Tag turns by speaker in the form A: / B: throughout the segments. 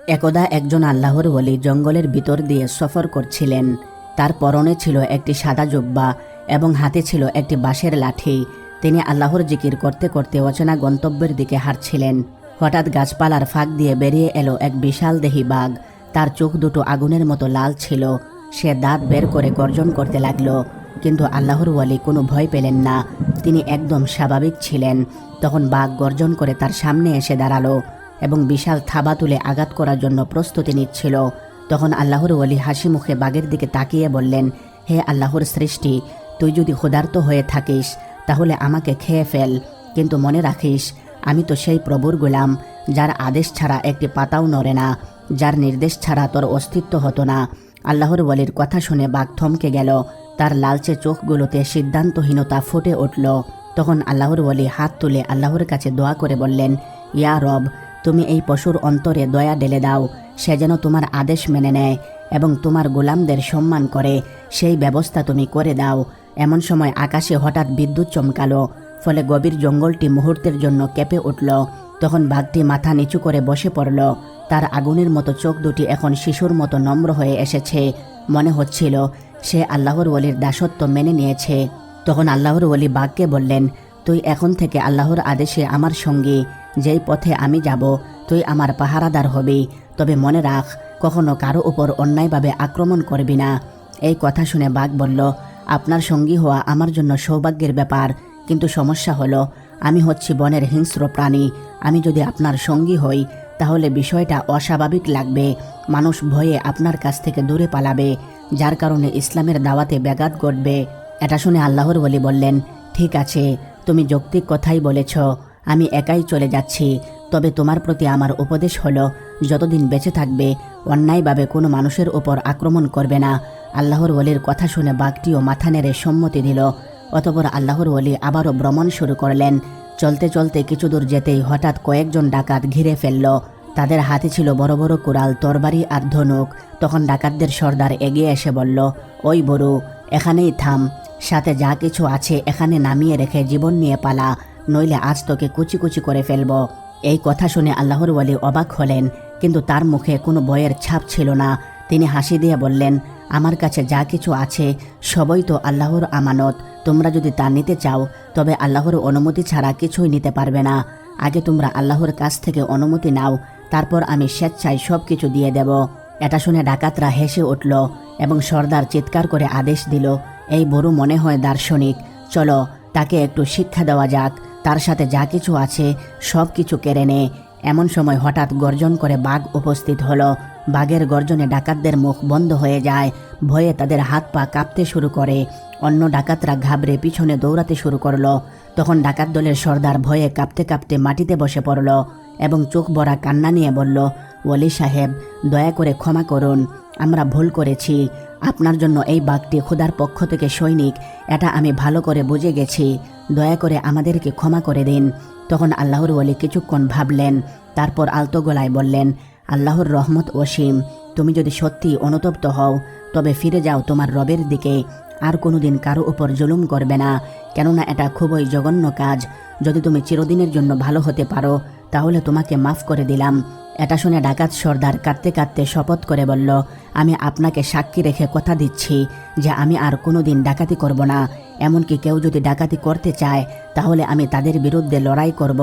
A: একদা একজন আল্লাহর ওলি জঙ্গলের ভিতর দিয়ে সফর করছিলেন। তার পরনে ছিল একটি সাদা জুব্বা এবং হাতে ছিল একটি বাঁশের লাঠি। তিনি আল্লাহর জিকির করতে করতে অচেনা গন্তব্যের দিকে হাঁটছিলেন। হঠাৎ গাছপালার ফাঁক দিয়ে বেরিয়ে এলো এক বিশাল দেহী বাঘ। তার চোখ দুটো আগুনের মতো লাল ছিল। সে দাঁত বের করে গর্জন করতে লাগলো, কিন্তু আল্লাহর ওয়ালি কোনো ভয় পেলেন না। তিনি একদম স্বাভাবিক ছিলেন। তখন বাঘ গর্জন করে তার সামনে এসে দাঁড়ালো এবং বিশাল থাবা তুলে আঘাত করার জন্য প্রস্তুতি নিচ্ছিল। তখন আল্লাহর ওয়ালি হাসি মুখে বাঘের দিকে তাকিয়ে বললেন, হে আল্লাহর সৃষ্টি, তুই যদি ক্ষুধার্ত হয়ে থাকিস তাহলে আমাকে খেয়ে ফেল, কিন্তু মনে রাখিস আমি তো সেই প্রভুর গোলাম যার আদেশ ছাড়া একটি পাতাও নড়ে না, যার নির্দেশ ছাড়া তোর অস্তিত্ব হতো না। আল্লাহর ওয়ালির কথা শুনে বাঘ থমকে গেল। তার লালচে চোখগুলোতে সিদ্ধান্তহীনতা ফুটে উঠল। তখন আল্লাহর ওয়ালি হাত তুলে আল্লাহর কাছে দোয়া করে বললেন, ইয়া রব, তুমি এই পশুর অন্তরে দয়া ঢেলে দাও, সে যেন তোমার আদেশ মেনে নেয় এবং তোমার গোলামদের সম্মান করে, সেই ব্যবস্থা তুমি করে দাও। এমন সময় আকাশে হঠাৎ বিদ্যুৎ চমকালো, ফলে গভীর জঙ্গলটি মুহূর্তের জন্য কেঁপে উঠল। তখন বাঘটি মাথা নিচু করে বসে পড়ল। তার আগুনের মতো চোখ দুটি এখন শিশুর মতো নম্র হয়ে এসেছে। মনে হচ্ছিল সে আল্লাহর ওয়ালির দাসত্ব মেনে নিয়েছে। তখন আল্লাহর ওয়ালি বাঘকে বললেন, তুই এখন থেকে আল্লাহর আদেশে আমার সঙ্গী। যেই পথে আমি যাব তুই আমার পাহারাদার হবি, তবে মনে রাখ কখনো কারো উপর অন্যায়ভাবে আক্রমণ করবি না। এই কথা শুনে বাঘ বলল, আপনার সঙ্গী হওয়া আমার জন্য সৌভাগ্যের ব্যাপার, কিন্তু সমস্যা হলো আমি হচ্ছি বনের হিংস্র প্রাণী। আমি যদি আপনার সঙ্গী হই তাহলে বিষয়টা অস্বাভাবিক লাগবে। মানুষ ভয়ে আপনার কাছ থেকে দূরে পালাবে, যার কারণে ইসলামের দাওয়াতে ব্যাঘাত ঘটবে। এটা শুনে আল্লাহর ওয়ালি বললেন, ঠিক আছে, তুমি যৌক্তিক কথাই বলেছ, আমি একাই চলে যাচ্ছি। তবে তোমার প্রতি আমার উপদেশ হলো, যতদিন বেঁচে থাকবে অন্যায়ভাবে কোনো মানুষের ওপর আক্রমণ করবে না। আল্লাহর ওয়ালির কথা শুনে বাঘটিও মাথা নেড়ে সম্মতি দিল। অতঃপর আল্লাহর ওয়ালি আবারও ভ্রমণ শুরু করলেন। চলতে চলতে কিছু দূর যেতেই হঠাৎ কয়েকজন ডাকাত ঘিরে ফেলল। তাদের হাতে ছিল বড় বড় কুড়াল, তরবারি আর ধনুক। তখন ডাকাতদের সর্দার এগিয়ে এসে বলল, ওই বরু, এখানেই থাম, সাথে যা কিছু আছে এখানে নামিয়ে রেখে জীবন নিয়ে পালা, নইলে আজ তোকে কুচি কুচি করে ফেলব। এই কথা শুনে আল্লাহর ওয়ালি অবাক হলেন, কিন্তু তার মুখে কোনো ভয়ের ছাপ ছিল না। তিনি হাসি দিয়ে বললেন, আমার কাছে যা কিছু আছে সবই তো আল্লাহর আমানত। তোমরা যদি তা নিতে চাও তবে আল্লাহর অনুমতি ছাড়া কিছুই নিতে পারবে না। আগে তোমরা আল্লাহর কাছ থেকে অনুমতি নাও, তারপর আমি স্বেচ্ছায় সব কিছু দিয়ে দেব। এটা শুনে ডাকাতরা হেসে উঠল এবং সর্দার চিৎকার করে আদেশ দিল, এই বড় মনে হয় দার্শনিক, চলো তাকে একটু শিক্ষা দেওয়া যাক, তার সাথে যা কিছু আছে সব কিছু কেড়ে নে। এমন সময় হঠাৎ গর্জন করে বাঘ উপস্থিত হলো। বাঘের গর্জনে ডাকাতদের মুখ বন্ধ হয়ে যায়। ভয়ে তাদের হাত পা কাঁপতে শুরু করে। অন্য ডাকাতরা ঘাবড়ে পিছনে দৌড়াতে শুরু করলো। তখন ডাকাত দলের সর্দার ভয়ে কাঁপতে কাঁপতে মাটিতে বসে পড়ল এবং চোখ ভরা কান্না নিয়ে বলল, ওয়ালি সাহেব, দয়া করে ক্ষমা করুন, আমরা ভুল করেছি। আপনার জন্য এই বাঘটি খোদার পক্ষ থেকে সৈনিক, এটা আমি ভালো করে বুঝে গেছি, দয়া করে আমাদেরকে ক্ষমা করে দিন। তখন আল্লাহর ওয়ালি কিছুক্ষণ ভাবলেন, তারপর আলতো গলায় বললেন, আল্লাহর রহমত অসীম, তুমি যদি সত্যি অনুতপ্ত হও তবে ফিরে যাও তোমার রবের দিকে। আর কোনোদিন কারো উপর জুলুম করবে না, কেননা এটা খুবই জঘন্য কাজ। যদি তুমি চিরদিনের জন্য ভালো হতে পারো তাহলে তোমাকে মাফ করে দিলাম। এটা শুনে ডাকাত সর্দার কাঁদতে কাঁদতে শপথ করে বলল, আমি আপনাকে সাক্ষী রেখে কথা দিচ্ছি যে আমি আর কোনোদিন ডাকাতি করব না। এমনকি কেউ যদি ডাকাতি করতে চায় তাহলে আমি তাদের বিরুদ্ধে লড়াই করব।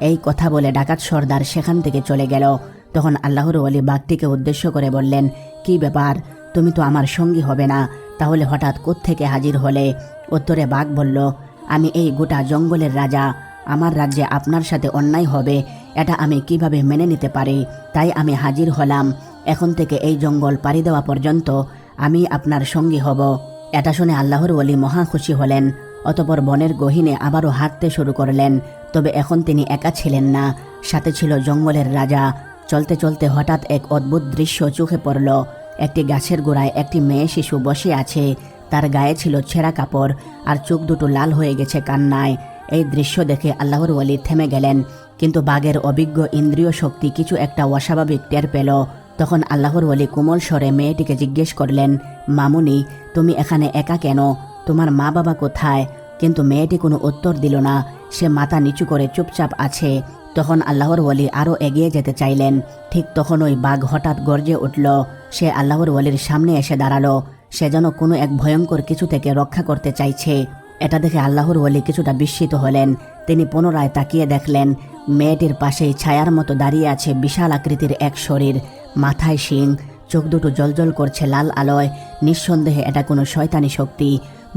A: এই কথা বলে ডাকাত সর্দার সেখান থেকে চলে গেল। তখন আল্লাহর ওয়ালি বাঘটিকে উদ্দেশ্য করে বললেন, কি ব্যাপার, তুমি তো আমার সঙ্গী হবে না, তাহলে হঠাৎ কোত্থেকে হাজির হলে? উত্তরে বাঘ বলল, আমি এই গোটা জঙ্গলের রাজা, আমার রাজ্যে আপনার সাথে অন্যায় হবে এটা আমি কিভাবে মেনে নিতে পারি, তাই আমি হাজির হলাম। এখন থেকে এই জঙ্গল পাড়ি দেওয়া পর্যন্ত আমি আপনার সঙ্গী হব। এটা শুনে আল্লাহর ওয়ালি মহা খুশি হলেন। অতঃপর বনের গহীনে আবারও হাঁটতে শুরু করলেন। তবে এখন তিনি একা ছিলেন না, সাথে ছিল জঙ্গলের রাজা। চলতে চলতে হঠাৎ এক অদ্ভুত দৃশ্য চোখে পড়ল। একটি গাছের গোড়ায় একটি মেয়ে শিশু বসে আছে। তার গায়ে ছিল ছেঁড়া কাপড় আর চোখ দুটো লাল হয়ে গেছে কান্নায়। এই দৃশ্য দেখে আল্লাহর ওয়ালি থেমে গেলেন, কিন্তু বাঘের অভিজ্ঞ ইন্দ্রিয় শক্তি কিছু একটা অস্বাভাবিক টের পেল। তখন আল্লাহর ওয়ালি কোমল স্বরে মেয়েটিকে জিজ্ঞেস করলেন, মামুনি, তুমি এখানে একা কেন? তোমার মা বাবা কোথায়? কিন্তু মেয়েটি কোনো উত্তর দিল না। সে মাথা নিচু করে চুপচাপ আছে। তখন আল্লাহর ওয়ালি আরও এগিয়ে যেতে চাইলেন। ঠিক তখন ওই বাঘ হঠাৎ গর্জে উঠল। সে আল্লাহর ওয়ালির সামনে এসে দাঁড়ালো। সে যেন কোনো এক ভয়ঙ্কর কিছু থেকে রক্ষা করতে চাইছে। এটা দেখে আল্লাহর ওয়ালি কিছুটা বিস্মিত হলেন। তিনি পুনরায় তাকিয়ে দেখলেন মেয়েটির পাশেই ছায়ার মতো দাঁড়িয়ে আছে বিশাল আকৃতির এক শরীর, মাথায় শিং, চোখ দুটো জ্বলজ্বল করছে লাল আলোয়। নিঃসন্দেহে এটা কোনো শয়তানি শক্তি।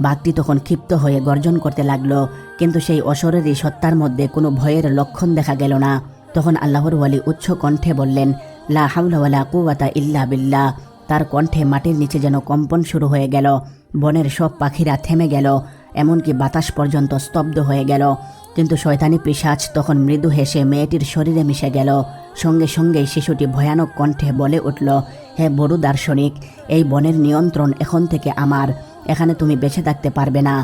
A: বাঘটি তখন ক্ষিপ্ত হয়ে গর্জন করতে লাগলো, কিন্তু সেই অশরীরী সত্তার মধ্যে কোনো ভয়ের লক্ষণ দেখা গেল না। তখন আল্লাহর ওয়ালি উচ্চ কণ্ঠে বললেন, লা হাওলা ওয়ালা কুওয়াতা ইল্লা বিল্লাহ। তার কণ্ঠে মাটির নিচে যেন কম্পন শুরু হয়ে গেল। বনের সব পাখিরা থেমে গেল, এমনকি বাতাস পর্যন্ত স্তব্ধ হয়ে গেল। কিন্তু শয়তানি পিশাচ তখন মৃদু হেসে মেয়েটির শরীরে মিশে গেল। সঙ্গে সঙ্গেই শিশুটি ভয়ানক কণ্ঠে বলে উঠল, হে বড় দার্শনিক, এই বনের নিয়ন্ত্রণ এখন থেকে আমার। এখানে তুমি বেঁচে থাকতে পারবে না,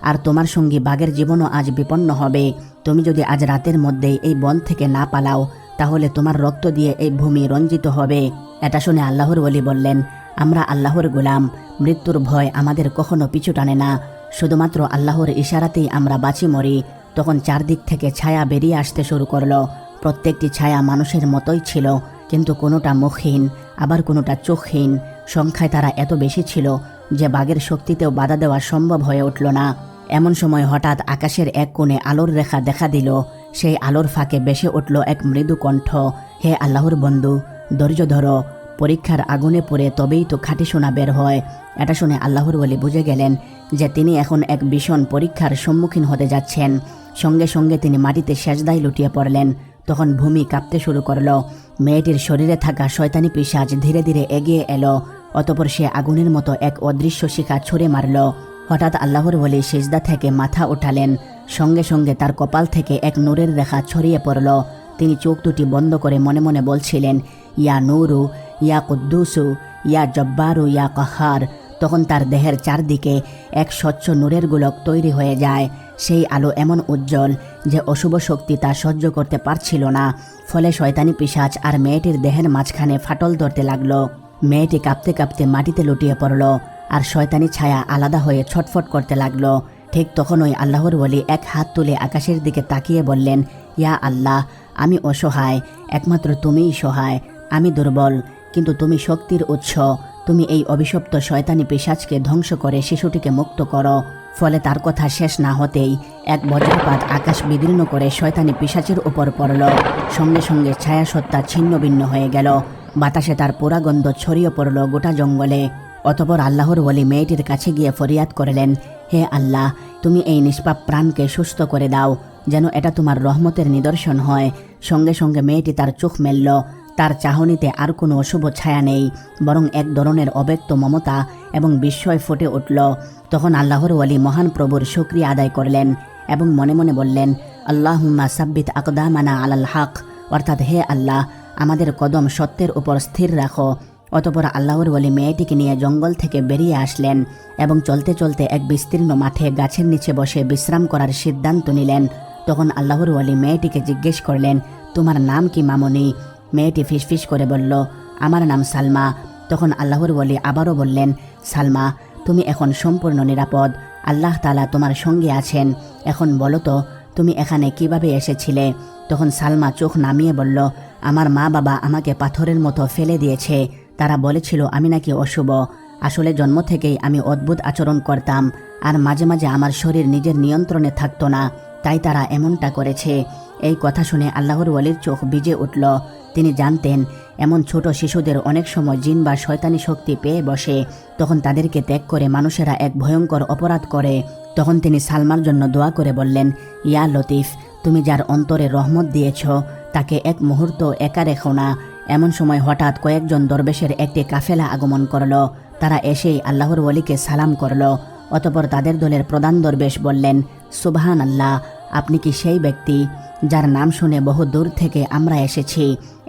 A: আর তোমার সঙ্গী বাঘের জীবনও আজ বিপন্ন হবে। তুমি যদি আজ রাতের মধ্যেই এই বন থেকে না পালাও, তাহলে তোমার রক্ত দিয়ে এই ভূমি রঞ্জিত হবে। এটা শুনে আল্লাহর ওয়ালি বললেন, আমরা আল্লাহর গোলাম, মৃত্যুর ভয় আমাদের কখনো পিছু টানে না। শুধুমাত্র আল্লাহর ইশারাতেই আমরা বাঁচি মরি। তখন চারদিক থেকে ছায়া বেরিয়ে আসতে শুরু করলো। প্রত্যেকটি ছায়া মানুষের মতোই ছিল, কিন্তু কোনোটা মুখহীন, আবার কোনোটা চোখহীন। সংখ্যায় তারা এত বেশি ছিল যে বাঘের শক্তিতেও বাধা দেওয়া সম্ভব হয়ে উঠল না। এমন সময় হঠাৎ আকাশের এক কোণে আলোর রেখা দেখা দিল। সেই আলোর ফাঁকে ভেসে উঠল এক মৃদু কণ্ঠ, হে আল্লাহর বন্ধু, ধৈর্য ধরো, পরীক্ষার আগুনে পড়ে তবেই তো খাঁটি সোনা বের হয়। এটা শুনে আল্লাহর ওয়ালি বুঝে গেলেন যে তিনি এখন এক ভীষণ পরীক্ষার সম্মুখীন হতে যাচ্ছেন। সঙ্গে সঙ্গে তিনি মাটিতে সেজদায় লুটিয়ে পড়লেন। তখন ভূমি কাঁপতে শুরু করল। মেয়েটির শরীরে থাকা শয়তানি পিশাচ ধীরে ধীরে এগিয়ে এলো। অতপর সে আগুনের মতো এক অদৃশ্য শিখা ছুঁড়ে মারল। হঠাৎ আল্লাহর ওয়ালি সিজদা থেকে মাথা উঠালেন। সঙ্গে সঙ্গে তার কপাল থেকে এক নূরের রেখা ছড়িয়ে পড়ল। তিনি চোখ দুটি বন্ধ করে মনে মনে বলছিলেন, ইয়া নূরু, ইয়া কুদ্দুসু, ইয়া জব্বারু, ইয়া কাহার। তখন তার দেহের চারদিকে এক স্বচ্ছ নূরের গোলক তৈরি হয়ে যায়। সেই আলো এমন উজ্জ্বল যে অশুভ শক্তি তা সহ্য করতে পারছিল না। ফলে শয়তানি পিশাচ আর মেয়েটির দেহের মাঝখানে ফাটল ধরতে লাগলো। মেয়েটি কাঁপতে কাঁপতে মাটিতে লুটিয়ে পড়ল, আর শয়তানি ছায়া আলাদা হয়ে ছটফট করতে লাগলো। ঠিক তখনই আল্লাহর ওয়ালি এক হাত তুলে আকাশের দিকে তাকিয়ে বললেন, ইয়া আল্লাহ, আমি অসহায়, একমাত্র তুমিই সহায়। আমি দুর্বল, কিন্তু তুমি শক্তির উৎস। তুমি এই অভিশপ্ত শয়তানি পিশাচকে ধ্বংস করে শিশুটিকে মুক্ত করো। ফলে তার কথা শেষ না হতেই এক বজ্রপাত আকাশ বিদীর্ণ করে শয়তানি পিশাচের উপর পড়ল। সঙ্গে সঙ্গে ছায়াসত্তা ছিন্ন ভিন্ন হয়ে গেল। বাতাসে তার পোড়া গন্ধ ছড়িয়ে পড়ল গোটা জঙ্গলে। অতপর আল্লাহর ওয়ালি মেয়েটির কাছে গিয়ে ফরিয়াদ করলেন, হে আল্লাহ, তুমি এই নিষ্পাপ প্রাণকে সুস্থ করে দাও, যেন এটা তোমার রহমতের নিদর্শন হয়। সঙ্গে সঙ্গে মেয়েটি তার চোখ মেলল। তার চাহনিতে আর কোনো অশুভ ছায়া নেই, বরং এক ধরনের অব্যক্ত মমতা এবং বিস্ময় ফুটে উঠল। তখন আল্লাহর ওয়ালি মহান প্রভুর শুকরিয়া আদায় করলেন এবং মনে মনে বললেন, আল্লাহুম্মা সাব্বিত আকদামানা আলাল হক, অর্থাৎ হে আল্লাহ, আমাদের কদম সত্যের উপর স্থির রাখো। অতপর আল্লাহর ওয়ালি মেয়েটিকে নিয়ে জঙ্গল থেকে বেরিয়ে আসলেন এবং চলতে চলতে এক বিস্তীর্ণ মাঠে গাছের নিচে বসে বিশ্রাম করার সিদ্ধান্ত নিলেন। তখন আল্লাহর ওয়ালি মেয়েটিকে জিজ্ঞেস করলেন, তোমার নাম কি মামনি? মেয়েটি ফিসফিস করে বলল, আমার নাম সালমা। তখন আল্লাহর ওয়ালি আবারও বললেন, সালমা, তুমি এখন সম্পূর্ণ নিরাপদ। আল্লাহ তাআলা তোমার সঙ্গে আছেন। এখন বলো তো, তুমি এখানে কিভাবে এসেছিলে? তখন সালমা চোখ নামিয়ে বলল, আমার মা বাবা আমাকে পাথরের মতো ফেলে দিয়েছে। তারা বলেছিল আমি নাকি অশুভ। আসলে জন্ম থেকেই আমি অদ্ভুত আচরণ করতাম, আর মাঝে মাঝে আমার শরীর নিজের নিয়ন্ত্রণে থাকতো না, তাই তারা এমনটা করেছে। এই কথা শুনে আল্লাহর ওয়ালির চোখ ভিজে উঠল। তিনি জানতেন এমন ছোট শিশুদের অনেক সময় জিন বা শয়তানি শক্তি পেয়ে বসে। তখন তাদেরকে ত্যাগ করে মানুষেরা এক ভয়ঙ্কর অপরাধ করে। তখন তিনি সালমার জন্য দোয়া করে বললেন, ইয়া লতিফ, তুমি যার অন্তরে রহমত দিয়েছ তাকে এক মুহূর্ত একা রেখো না। এমন সময় হঠাৎ কয়েকজন দরবেশের একটি কাফেলা আগমন করল। তারা এসেই আল্লাহর ওয়ালিকে সালাম করল। অতপর তাদের দলের প্রধান দরবেশ বললেন, সুবহান আল্লাহ, আপনি কি সেই ব্যক্তি যার নাম শুনে বহু দূর থেকে আমরা এসেছি?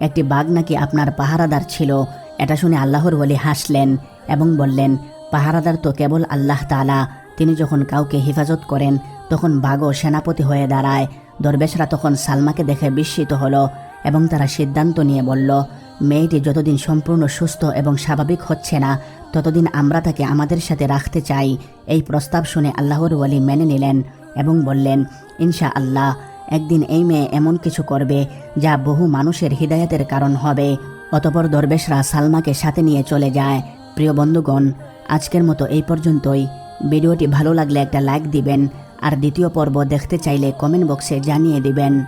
A: একটি বাঘ নাকি আপনার পাহারাদার ছিল? এটা শুনে আল্লাহর ওয়ালি হাসলেন এবং বললেন, পাহারাদার তো কেবল আল্লাহ তাআলা। তিনি যখন কাউকে হেফাজত করেন তখন বাঘও সেনাপতি হয়ে দাঁড়ায়। দরবেশরা তখন সালমাকে দেখে বিস্মিত হলো এবং তারা সিদ্ধান্ত নিয়ে বলল, মেয়েটি যতদিন সম্পূর্ণ সুস্থ এবং স্বাভাবিক হচ্ছে না, ততদিন আমরা তাকে আমাদের সাথে রাখতে চাই। এই প্রস্তাব শুনে আল্লাহর ওয়ালি মেনে নিলেন এবং বললেন, ইনশা আল্লাহ। একদিন এই মেয়ে এমন কিছু করবে যা বহু মানুষের হৃদায়তের কারণ হবে। অতপর দরবেশরা সালমাকে সাথে নিয়ে চলে যায়। প্রিয় বন্ধুগণ, আজকের মতো এই পর্যন্তই। ভিডিওটি ভালো লাগলে একটা লাইক দিবেন, আর দ্বিতীয় পর্ব দেখতে চাইলে কমেন্ট বক্সে জানিয়ে দিবেন।